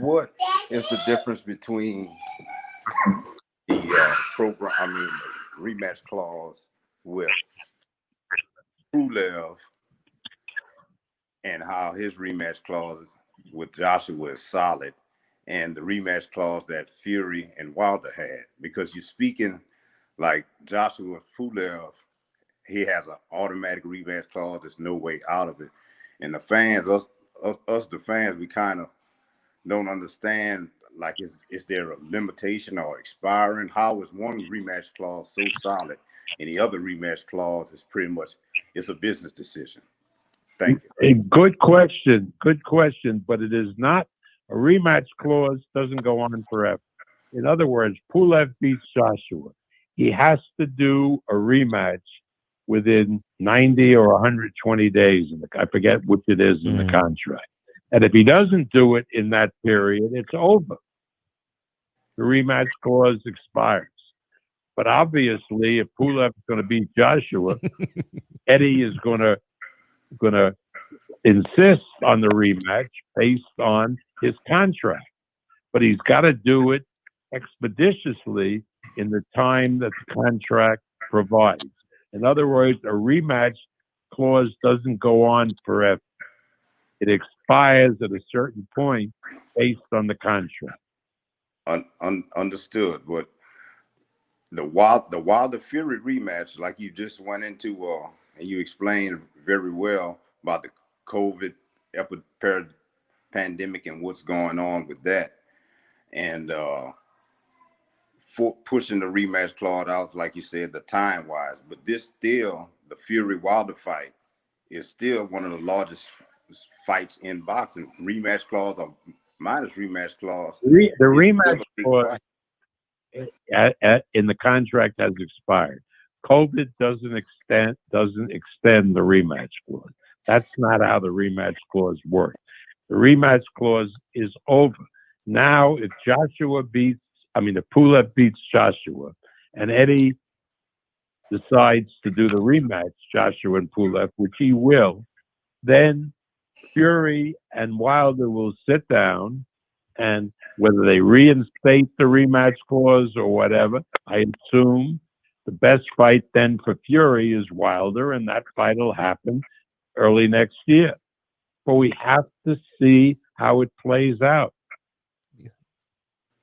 what is the difference between the program? I mean, the rematch clause with Pulev and how his rematch clause with Joshua is solid, and the rematch clause that Fury and Wilder had? Because you're speaking like Joshua Pulev, he has an automatic rematch clause. There's no way out of it. And the fans, us the fans, we kind of don't understand, like, is there a limitation or expiring? How is one rematch clause so solid and the other rematch clause is pretty much, it's a business decision? Thank you. A good question. Good question. But it is not, a rematch clause doesn't go on forever. In other words, Pulev beats Joshua. He has to do a rematch within 90 or 120 days. I forget which it is in the contract. And if he doesn't do it in that period, it's over. The rematch clause expires. But obviously, if Pulev is going to beat Joshua, Eddie is going to insist on the rematch based on his contract. But he's got to do it expeditiously in the time that the contract provides. In other words, a rematch clause doesn't go on forever. It expires at a certain point based on the contract. Understood. But the Wilder Fury rematch, like you just went into, and you explained very well about the COVID pandemic and what's going on with that, and for pushing the rematch clause out, like you said, the time wise. But this still, the Fury Wilder fight is still one of the largest fights in boxing. Rematch clause or minus rematch clause. The rematch clause in the contract has expired. COVID doesn't extend the rematch clause. That's not how the rematch clause works. The rematch clause is over. Now, if Pulev beats Joshua and Eddie decides to do the rematch, Joshua and Pulev, which he will, then Fury and Wilder will sit down, and whether they reinstate the rematch clause or whatever, I assume the best fight then for Fury is Wilder, and that fight will happen early next year. But we have to see how it plays out.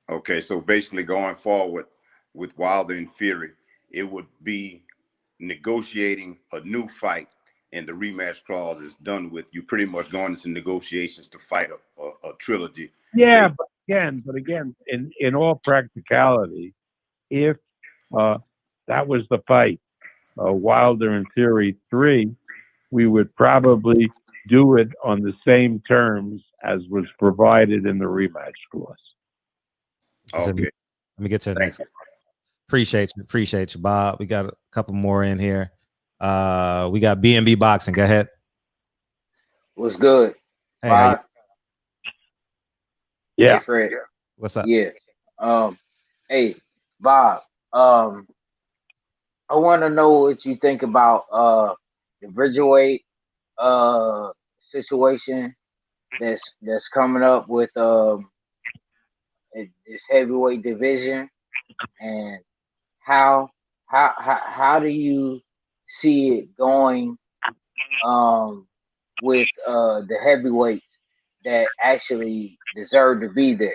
Okay, so basically going forward with Wilder and Fury, it would be negotiating a new fight, and the rematch clause is done with. You pretty much going into negotiations to fight a trilogy. Yeah, but again, in all practicality, if that was the fight, Wilder and Fury 3, we would probably do it on the same terms as was provided in the rematch clause. Okay. Let me get to the next. Appreciate you, Bob. We got a couple more in here. We got B&B Boxing. Go ahead. What's good? Hey, Bob? Yeah. Hey, Fred. What's up? Yeah. Hey, Bob. I want to know what you think about the Bridgerweight situation that's coming up with this heavyweight division, and how do you see it going with the heavyweights that actually deserve to be there?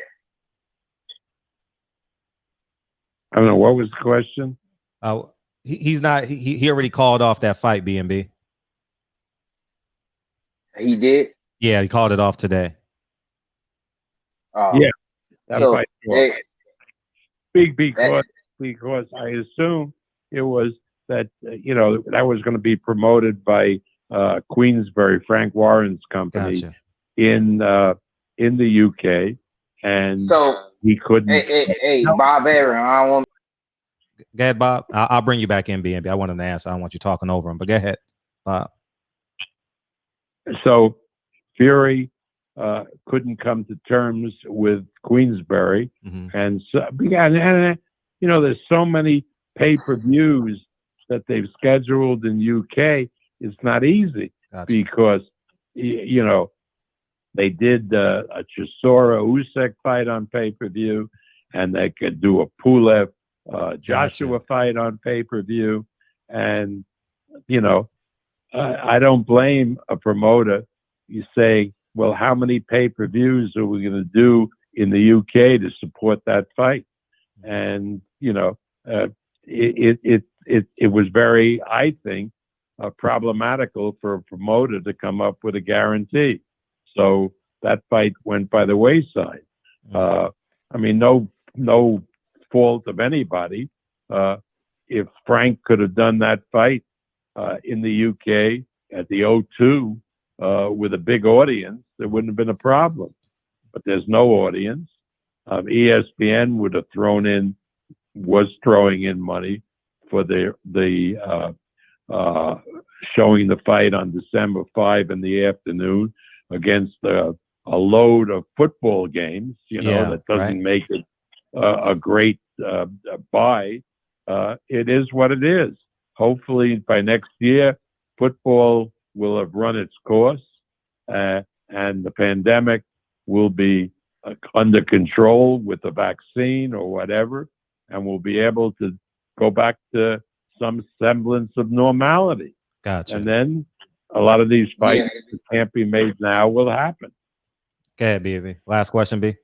I don't know, what was the question? He's not. He already called off that fight. B&B. He did. Yeah, he called it off today. Yeah, that fight was big because I assume it was that that was going to be promoted by Queensberry, Frank Warren's company. Gotcha. in the UK, and so he couldn't. Hey, Bob Aaron, I don't want. Go ahead, Bob. I'll bring you back in, B&B. I want him to answer. I don't want you talking over him, but go ahead, Bob. So Fury couldn't come to terms with Queensberry, and so there's so many pay-per-views that they've scheduled in UK. It's not easy because They did a Chisora Usyk fight on pay-per-view, and they could do a Pulev Joshua fight on pay-per-view. And, you know, I don't blame a promoter. You say, well, how many pay-per-views are we going to do in the UK to support that fight? And, you know, it was very, I think, problematical for a promoter to come up with a guarantee. So that fight went by the wayside. I mean, no fault of anybody. If Frank could have done that fight in the UK at the O2 with a big audience, there wouldn't have been a problem. But there's no audience. ESPN would have was throwing in money for the showing the fight on December 5 in the afternoon against a load of football games. You know, that doesn't make it a great buy. It is what it is. Hopefully, by next year, football will have run its course, and the pandemic will be under control with the vaccine or whatever, and we'll be able to go back to some semblance of normality. Gotcha. And then a lot of these fights that can't be made now will happen. Go ahead, B. Last question, B.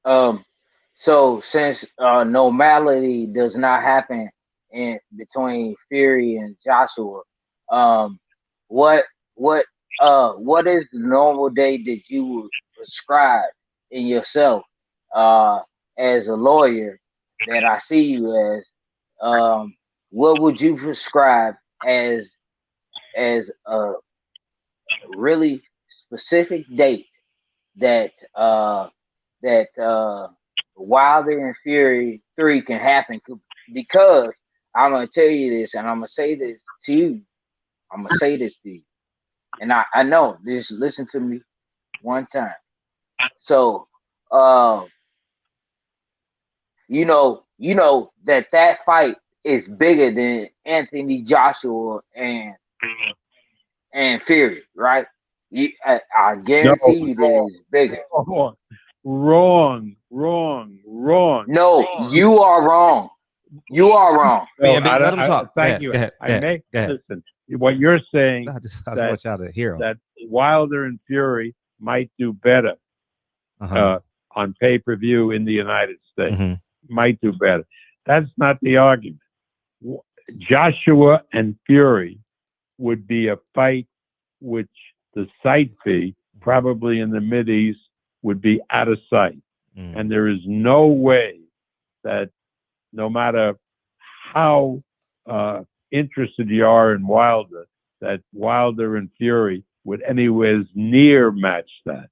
So since normality does not happen in between Fury and Joshua, what is the normal day that you would prescribe in yourself as a lawyer that I see you as? What would you prescribe as a really specific date that Wilder and Fury 3 can happen? Because I'm gonna tell you this, and I'm gonna say this to you. I'm gonna say this to you, and I know. Just listen to me one time. So, you know that fight is bigger than Anthony Joshua and Fury, right? I guarantee you that it's bigger. Wrong. No, you are wrong. You are wrong. Let him talk. Thank you. Listen. What you're saying I just want y'all to hear him. that Wilder and Fury might do better on pay-per-view in the United States. Might do better. That's not the argument. Joshua and Fury would be a fight which the site fee, probably in the Mideast, would be out of sight. And there is no way that, no matter how interested you are in Wilder, that Wilder and Fury would anywhere near match that.